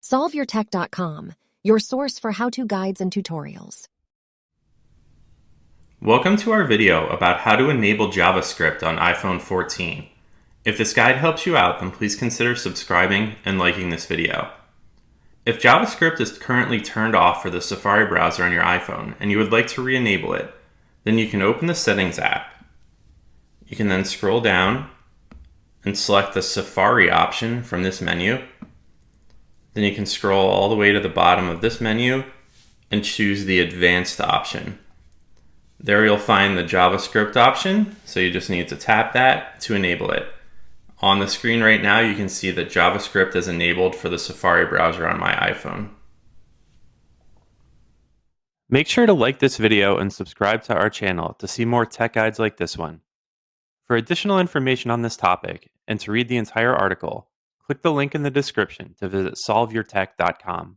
SolveYourTech.com, your source for how-to guides and tutorials. Welcome to our video about how to enable JavaScript on iPhone 14. If this guide helps you out, then please consider subscribing and liking this video. If JavaScript is currently turned off for the Safari browser on your iPhone and you would like to re-enable it, then you can open the Settings app. You can then scroll down and select the Safari option from this menu. Then you can scroll all the way to the bottom of this menu and choose the Advanced option. There you'll find the JavaScript option, so you just need to tap that to enable it. On the screen right now, you can see that JavaScript is enabled for the Safari browser on my iPhone. Make sure to like this video and subscribe to our channel to see more tech guides like this one. For additional information on this topic and to read the entire article, click the link in the description to visit solveyourtech.com.